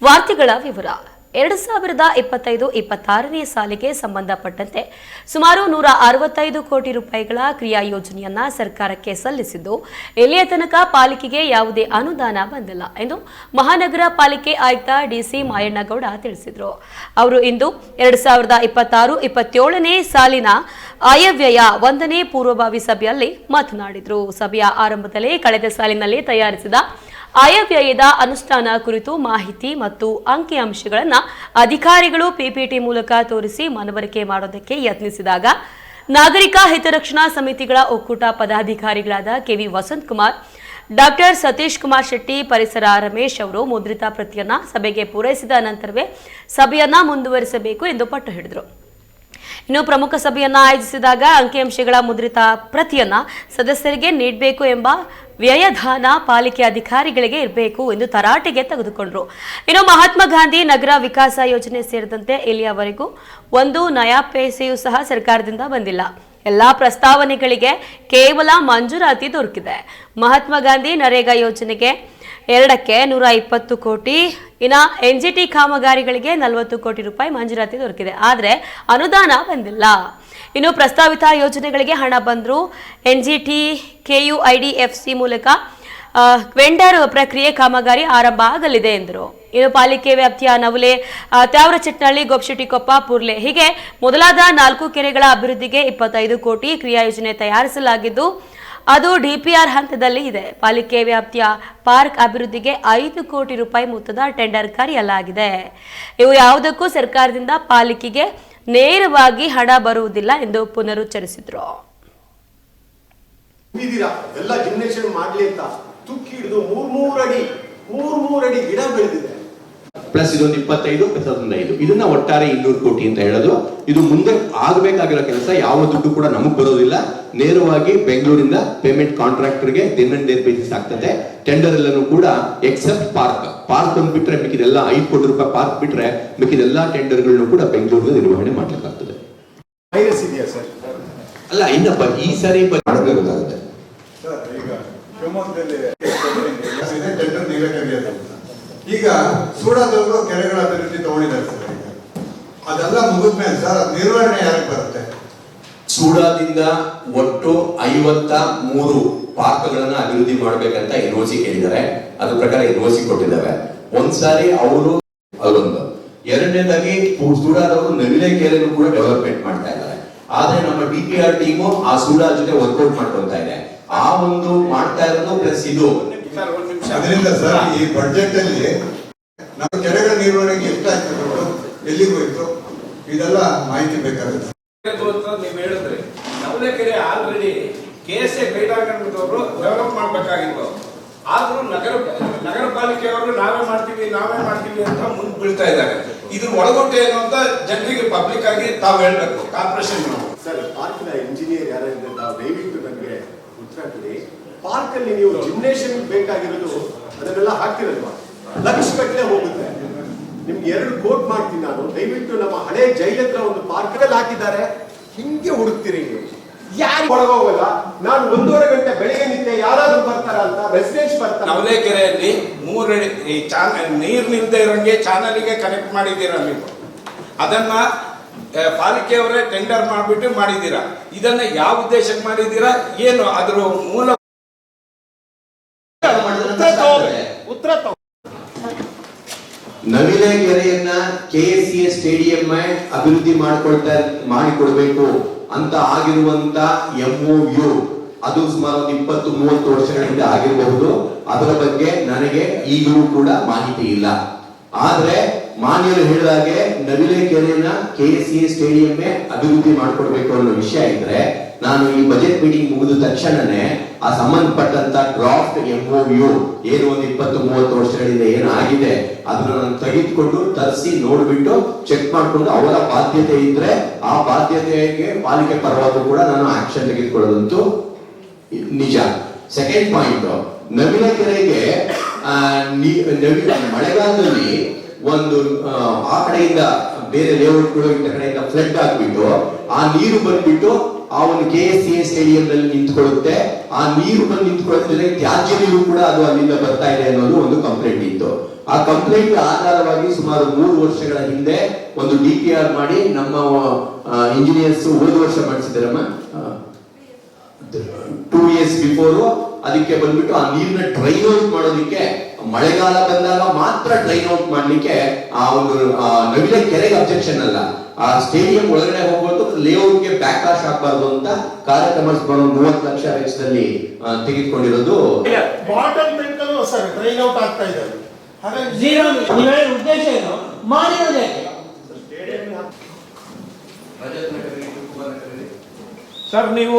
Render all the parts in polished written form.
ವಾರ್ತೆಗಳ ವಿವರ 2025-26ನೇ ಸಾಲಿಗೆ ಸಂಬಂಧಪಟ್ಟಂತೆ ಸುಮಾರು 165 ಕೋಟಿ ರೂಪಾಯಿಗಳ ಕ್ರಿಯಾ ಯೋಜನೆಯನ್ನ ಸರ್ಕಾರಕ್ಕೆ ಸಲ್ಲಿಸಿದ್ದು ಇಲ್ಲಿಯ ತನಕ ಪಾಲಿಕೆಗೆ ಯಾವುದೇ ಅನುದಾನ ಬಂದಿಲ್ಲ ಎಂದು ಮಹಾನಗರ ಪಾಲಿಕೆ ಆಯುಕ್ತ ಡಿಸಿ ಮಾಯಣ್ಣಗೌಡ ತಿಳಿಸಿದರು. ಅವರು ಇಂದು 2026-27ನೇ ಸಾಲಿನ ಆಯವ್ಯಯ 1ನೇ ಪೂರ್ವಭಾವಿ ಸಭೆಯಲ್ಲಿ ಮಾತನಾಡಿದರು. ಸಭೆಯ ಆರಂಭದಲ್ಲಿ ಕಳೆದ ಸಾಲಿನಲ್ಲಿ ತಯಾರಿಸಿದ ಆಯವ್ಯಯದ ಅನುಷ್ಠಾನ ಕುರಿತು ಮಾಹಿತಿ ಮತ್ತು ಅಂಕಿಅಂಶಗಳನ್ನು ಅಧಿಕಾರಿಗಳು ಪಿಪಿಟಿ ಮೂಲಕ ತೋರಿಸಿ ಮನವರಿಕೆ ಮಾಡೋದಕ್ಕೆ ಯತ್ನಿಸಿದಾಗ ನಾಗರಿಕ ಹಿತರಕ್ಷಣಾ ಸಮಿತಿಗಳ ಒಕ್ಕೂಟ ಪದಾಧಿಕಾರಿಗಳಾದ ಕೆವಿ ವಸಂತ್ ಕುಮಾರ್, ಡಾಕ್ಟರ್ ಸತೀಶ್ ಕುಮಾರ್ ಶೆಟ್ಟಿ, ಪರಿಸರ ರಮೇಶ್ ಅವರು ಮುದ್ರಿತ ಪ್ರತಿಯನ್ನ ಸಭೆಗೆ ಪೂರೈಸಿದ ನಂತರವೇ ಸಭೆಯನ್ನ ಮುಂದುವರಿಸಬೇಕು ಎಂದು ಪಟ್ಟು ಹಿಡಿದರು. ಇನ್ನು ಪ್ರಮುಖ ಸಭೆಯನ್ನ ಆಯೋಜಿಸಿದಾಗ ಅಂಕಿಅಂಶಗಳ ಮುದ್ರಿತ ಪ್ರತಿಯನ್ನ ಸದಸ್ಯರಿಗೆ ನೀಡಬೇಕು ಎಂಬ ವ್ಯಯದಾನ ಪಾಲಿಕೆ ಅಧಿಕಾರಿಗಳಿಗೆ ಇರಬೇಕು ಎಂದು ತರಾಟೆಗೆ ತೆಗೆದುಕೊಂಡರು. ಇನ್ನು ಮಹಾತ್ಮ ಗಾಂಧಿ ನಗರ ವಿಕಾಸ ಯೋಜನೆ ಸೇರಿದಂತೆ ಇಲ್ಲಿಯವರೆಗೂ ಒಂದು ನಯಾ ಪೈಸೆಯೂ ಸಹ ಸರ್ಕಾರದಿಂದ ಬಂದಿಲ್ಲ. ಎಲ್ಲಾ ಪ್ರಸ್ತಾವನೆಗಳಿಗೆ ಕೇವಲ ಮಂಜೂರಾತಿ ದೊರಕಿದೆ. ಮಹಾತ್ಮ ಗಾಂಧಿ ನರೇಗಾ ಯೋಜನೆಗೆ 2ಕ್ಕೆ 120 ಕೋಟಿ, ಇನ್ನು ಎನ್ಜಿಟಿ ಕಾಮಗಾರಿಗಳಿಗೆ 40 ಕೋಟಿ ರೂಪಾಯಿ ಮಂಜೂರಾತಿ ದೊರಕಿದೆ. ಆದರೆ ಅನುದಾನ ಬಂದಿಲ್ಲ. ಇನ್ನು ಪ್ರಸ್ತಾವಿತ ಯೋಜನೆಗಳಿಗೆ ಹಣ ಬಂದರೂ ಎನ್ಜಿಟಿ KUIDFC ಮೂಲಕ ವೆಂಡರ್ ಪ್ರಕ್ರಿಯೆ ಕಾಮಗಾರಿ ಆರಂಭ ಆಗಲಿದೆ ಎಂದರು. ಇನ್ನು ಪಾಲಿಕೆ ವ್ಯಾಪ್ತಿಯ ನವಲೆ, ತ್ಯಾವರಚಟ್ನಳ್ಳಿ, ಗೋಪ್ಶೆಟ್ಟಿಕೊಪ್ಪ, ಪುರ್ಲೆ ಹೀಗೆ ಮೊದಲಾದ 4 ಕೆರೆಗಳ ಅಭಿವೃದ್ಧಿಗೆ 25 ಕೋಟಿ ಕ್ರಿಯಾ ಯೋಜನೆ ತಯಾರಿಸಲಾಗಿದ್ದು ಅದು DPR ಹಂತದಲ್ಲಿ ಇದೆ. ಪಾಲಿಕೆ ವ್ಯಾಪ್ತಿಯ ಪಾರ್ಕ್ ಅಭಿವೃದ್ಧಿಗೆ 5 ಕೋಟಿ ರೂಪಾಯಿ ಮೊತ್ತದ ಟೆಂಡರ್ ಕರೆಯಲಾಗಿದೆ. ಇವು ಯಾವುದಕ್ಕೂ ಸರ್ಕಾರದಿಂದ ಪಾಲಿಕೆಗೆ ನೇರವಾಗಿ ಹಣ ಬರುವುದಿಲ್ಲ ಎಂದು ಪುನರುಚ್ಚರಿಸಿದ್ರು. ಎಲ್ಲ ಜಿಮ್ನೇಷಿಯಂ ಮಾಡ್ಲಿ ಅಂತ ತುಕ್ಕಿ ಹಿಡಿದು 3 ಅಡಿ ಗಿಡ ಬೆಳೆದಿದೆ. ಪ್ಲಸ್ ಇದೊಂದು 25 ಪ್ಲಸ್ 5 ಇದನ್ನ ಒಟ್ಟಾರೆ 200 ಕೋಟಿ ಅಂತ ಹೇಳೋದು. ಇದು ಮುಂದೆ ಆಗಬೇಕಾಗಿರೋ ಕೆಲಸ. ಯಾವ ದುಡ್ಡು ಕೂಡ ನಮಗ್ ಬರೋದಿಲ್ಲ. ನೇರವಾಗಿ ಬೆಂಗಳೂರಿಂದ ಪೇಮೆಂಟ್ ಕಾಂಟ್ರಾಕ್ಟರ್ಗೆ ದಿನ ಬೇಸಿಸ್ ಆಗ್ತದೆ. ಟೆಂಡರ್ ಎಲ್ಲನೂ ಕೂಡ ಎಕ್ಸೆಪ್ಟ್ ಪಾರ್ಕ್ ಒಂದು ಬಿಟ್ರೆ ಮಿಕ್ಕಿದೆಲ್ಲ 5 ಕೋಟಿ ರೂಪಾಯಿ ಪಾರ್ಕ್ ಬಿಟ್ರೆ ಮಿಕ್ಕಿದೆಲ್ಲ ಟೆಂಡರ್ಗಳನ್ನು ಕೂಡ ಬೆಂಗಳೂರಿಗೆ ನಿರ್ವಹಣೆ ಮಾಡ್ಲಿಕ್ಕಾಗ್ತದೆ. ಅಲ್ಲ ಇನ್ನಪ್ಪ ಈ ಸಾರಿ ಮಾಡಬೇಕಾಗುತ್ತೆ. ಈಗ ಸೂಡಾದವರು ಕೆರೆಗಳ ಅಭಿವೃದ್ಧಿ ತಗೊಂಡಿದ್ದಾರೆ ಸರ್. ಅದೆಲ್ಲ ಮುಗಿದ್ಮೇಲೆ ಸರ್ ನಿರ್ವಹಣೆ ಯಾರಿಗೆ ಬರುತ್ತೆ? ಸೂಡಾದಿಂದ ಒಟ್ಟು 53 ಪಾರ್ಕ್ಗಳನ್ನ ಅಭಿವೃದ್ಧಿ ಮಾಡ್ಬೇಕಂತ NOC ಕೇಳಿದ್ದಾರೆ. ಅದ್ರ ಪ್ರಕಾರ NOC ಕೊಟ್ಟಿದ್ದಾರೆ. ಒಂದ್ಸಾರಿ ಅವರು ಅದೊಂದು. ಎರಡನೇದಾಗಿ ಸೂಡಾದವರು ನವಿಲೆ ಕೆರೆಯನ್ನು ಕೂಡ ಡೆವಲಪ್ಮೆಂಟ್ ಮಾಡ್ತಾ ಇದ್ದಾರೆ. ಆದ್ರೆ ನಮ್ಮ DPR ಟೀಮು ಆ ಸೂಡಾ ಜೊತೆ ವರ್ಕೌಟ್ ಮಾಡ್ಕೊಳ್ತಾ ಇದೆ. ಆ ಒಂದು ಮಾಡ್ತಾ ಇರೋದು ಪ್ಲಸ್ ಇದು. ಅದರಿಂದ ಸರ್ ಈ ಬಡ್ಜೆಟ್ ಅಲ್ಲಿ ನಮ್ಮ ಕೆರೆಗಳ ನಿರ್ವಹಣೆಗೆ ಎಷ್ಟಾಯ್ತು, ಎಲ್ಲಿಗೆ ಹೋಯ್ತು, ಇದೆಲ್ಲ ಮಾಹಿತಿ ಬೇಕಾಗುತ್ತೆ. ನೀವು ಹೇಳಿದ್ರಿ ನವಲೆ ಕೆರೆ ಆಲ್ರೆಡಿ KSA ಕ್ರೀಡಾಂಗಣದವರು ಡೆವಲಪ್ ಮಾಡ್ಬೇಕಾಗಿತ್ತು. ಆದ್ರೂ ನಗರ ಪಾಲಿಕೆಯವರು ನಾವೇ ಮಾಡ್ತೀವಿ ಅಂತ ಮುಂದೆ ಬೀಳ್ತಾ ಇದ್ದಾರೆ. ಇದ್ರ ಒಳಗೊಟ್ಟು ಏನು ಅಂತ ಜನರಿಗೆ ಪಬ್ಲಿಕ್ ಆಗಿ ತಾವು ಹೇಳ್ಬೇಕು. ಕಾರ್ಪೊರೇಷನ್ ಸರ್ ಪಾರ್ಕ್ನ ಇಂಜಿನಿಯರ್ ಯಾರಿದ್ರೆ ನಾವು ದಯವಿಟ್ಟು ನನಗೆ ಉತ್ತರ ಕೊಡಿ. ಪಾರ್ಕ್ ಅಲ್ಲಿ ನೀವು ಜಿಮ್ನೇಷಿಯಂ ಬೇಕಾಗಿರೋದು ಅದನ್ನೆಲ್ಲ ಹಾಕ್ತಿರಲ್ವಾ, ಲಕ್ಷಗಟ್ಟಲೆ ಹೋಗುತ್ತೆ. ನಿಮ್ಗೆ 2 ಕೋಟ್ ಮಾಡ್ತೀನಿ ನಾನು. ದಯವಿಟ್ಟು ನಮ್ಮ ಹಳೆ ಜೈಲತ್ರ ಒಂದು ಪಾರ್ಕ್ ಅಲ್ಲಿ ಹಾಕಿದ್ದಾರೆ, ಹಿಂಗೆ ಹುಡುಕ್ತಿರಿ ನೀವು. ಯಾರು ಒಳಗೋಗಲ್ಲ. ನಾನು 1.5 ಗಂಟೆ ಬೆಳಿಗ್ಗೆ ನಿಂತೆ ಯಾರಾದ್ರೂ ಬರ್ತಾರ ಅಂತ ರೆಸಿಡೆನ್ಸ್ ಬರ್ತಾರೆ. ನವಲೆ ಕೆರೆಯಲ್ಲಿ 3 ಅಡಿ ನೀರ್ ನಿಲ್ದೇ ಇರೋಂಗೆ ಚಾನಲ್ಗೆ ಕನೆಕ್ಟ್ ಮಾಡಿದ್ದೀರಾ ನೀವು. ಅದನ್ನ ಪಾಲಿಕೆಯವರೇ ಟೆಂಡರ್ ಮಾಡಿಬಿಟ್ಟು ಮಾಡಿದ್ದೀರಾ. ಇದನ್ನ ಯಾವ ಉದ್ದೇಶಕ್ಕೆ ಮಾಡಿದ್ದೀರಾ, ಏನು ಅದ್ರ ಮೂಲ ನವಿಲೆ ಕೆರೆಯನ್ನ KSCA ಸ್ಟೇಡಿಯಂ ಅಭಿವೃದ್ಧಿ ಮಾಡಿಕೊಡ್ಬೇಕು ಅಂತ ಆಗಿರುವಂತ MOU ಅದು ಸುಮಾರು 20-30 ವರ್ಷಗಳಿಂದ ಆಗಿರಬಹುದು. ಅದರ ಬಗ್ಗೆ ನನಗೆ ಈಗಲೂ ಕೂಡ ಮಾಹಿತಿ ಇಲ್ಲ. ಆದ್ರೆ ಮಾನ್ಯರು ಹೇಳಿದಾಗೆ ನವಿಲೆ ಕೆರೆಯನ್ನ KSCA ಸ್ಟೇಡಿಯಂ ಅಭಿವೃದ್ಧಿ ಮಾಡಿಕೊಡ್ಬೇಕು ಅನ್ನೋ ವಿಷಯ ಇದ್ರೆ ನಾನು ಈ ಬಜೆಟ್ ಮೀಟಿಂಗ್ ಮುಗಿದ ತಕ್ಷಣನೇ ಆ ಸಂಬಂಧಪಟ್ಟಂತ ಡ್ರಾಫ್ಟ್ MOU ಏನು ಒಂದು 20-30 ವರ್ಷಗಳಿಂದ ಏನಾಗಿದೆ ಅದನ್ನ ನಾನು ತೆಗೆದುಕೊಂಡು ತರಿಸಿ ನೋಡ್ಬಿಟ್ಟು ಚೆಕ್ ಮಾಡ್ಕೊಂಡು ಅವರ ಬಾಧ್ಯತೆ ಇದ್ರೆ ಆ ಬಾಧ್ಯತೆಗೆ ಪಾಲಿಕೆ ಪರವಾಗೂ ಕೂಡ ನಾನು ಆಕ್ಷನ್ ತೆಗೆದುಕೊಳ್ಳೋದಂತೂ ನಿಜ. ಸೆಕೆಂಡ್ ಪಾಯಿಂಟ್, ನವಿಲೆ ಕೆರೆಗೆ ಮಳೆಗಾಲದಲ್ಲಿ ಒಂದು ಆ ಕಡೆಯಿಂದ ಬೇರೆ ಲೇಔಟ್ಗಳು ಇಂಥ ಕಡೆಯಿಂದ ಫ್ಲಡ್ ಆಗ್ಬಿಟ್ಟು ಆ ನೀರು ಬಂದ್ಬಿಟ್ಟು ಆ ಒಂದು KSCA ಸ್ಟೇಡಿಯಂ ನಲ್ಲಿ ನಿಂತ್ಕೊಳ್ಳುತ್ತೆ. ಆ ನೀರು ಬಂದು ನಿಂತ್ಕೊಳ್ಳೋದ್ರ ಜೊತೆಗೆ ತ್ಯಾಜ್ಯ ನೀರು ಕೂಡ ಅದು ಅಲ್ಲಿಂದ ಬರ್ತಾ ಇದೆ ಅನ್ನೋದು ಒಂದು ಕಂಪ್ಲೇಂಟ್ ಇತ್ತು. ಆ ಕಂಪ್ಲೇಂಟ್ ಆಧಾರವಾಗಿ ಸುಮಾರು 3 ವರ್ಷಗಳ ಹಿಂದೆ ಒಂದು DPR ಮಾಡಿ ನಮ್ಮ ಇಂಜಿನಿಯರ್ಸ್ ಹೋದ ವರ್ಷ ಮಾಡಿಸಿದಾರಮ್ಮ 2 years ಬಿಫೋರ್. ಅದಕ್ಕೆ ಬಂದ್ಬಿಟ್ಟು ಆ ನೀರನ್ನ ಡ್ರೈನ್ ಔಟ್ ಮಾಡೋದಕ್ಕೆ ಮಳೆಗಾಲ ಬಂದಾಗ ಮಾತ್ರ ಡ್ರೈನ್ ಔಟ್ ಮಾಡ್ಲಿಕ್ಕೆ ಆ ಒಂದು ನವಿಲೆ ಕೆರೆಗೆ ಅಬ್ಜೆಕ್ಷನ್ ಅಲ್ಲ, ಆ ಸ್ಟೇಡಿಯಂ ಒಳಗಡೆ ಹೋಗೋದು ಲೇಔಟ್ಗೆ ಬ್ಯಾಕ್ಲಾಶ್ ಆಗಬಾರ್ದು ಅಂತ ಕಾರ್ಯಕ್ರಮ 30 ಲಕ್ಷ ವೆಚ್ಚದಲ್ಲಿ ತೆಗೆದುಕೊಂಡಿರೋದು. ಬಾಟಲ್ ಬೆಂಕಲ್ಲೂ ಸರ್ ಡ್ರೈನ್ ಔಟ್ ಆಗ್ತಾ ಇದೆ. ಹಾಗಾಗಿ ಜೀರೋ ನೀವು ಹೇಳಿದ ಉದ್ದೇಶ ಏನು ಮಾಡಿರೋದೇ ಸರ್ ನೀವು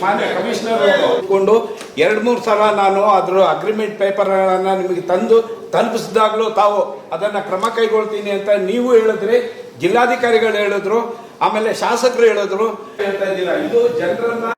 ಮಾನ್ಯ ಕಮಿಷನರ್ ಕೊಂಡು 2-3 ಸಲ ನಾನು ಅದರ ಅಗ್ರಿಮೆಂಟ್ ಪೇಪರ್ಗಳನ್ನು ನಿಮಗೆ ತಂದು ತಲುಪಿಸಿದಾಗಲೂ ತಾವು ಅದನ್ನು ಕ್ರಮ ಕೈಗೊಳ್ತೀನಿ ಅಂತ ನೀವು ಹೇಳಿದ್ರಿ, ಜಿಲ್ಲಾಧಿಕಾರಿಗಳು ಹೇಳಿದ್ರು, ಆಮೇಲೆ ಶಾಸಕರು ಹೇಳಿದ್ರು. ಹೇಳ್ತಾ ಇದ್ದೀರಾ ಇದು ಜನರನ್ನ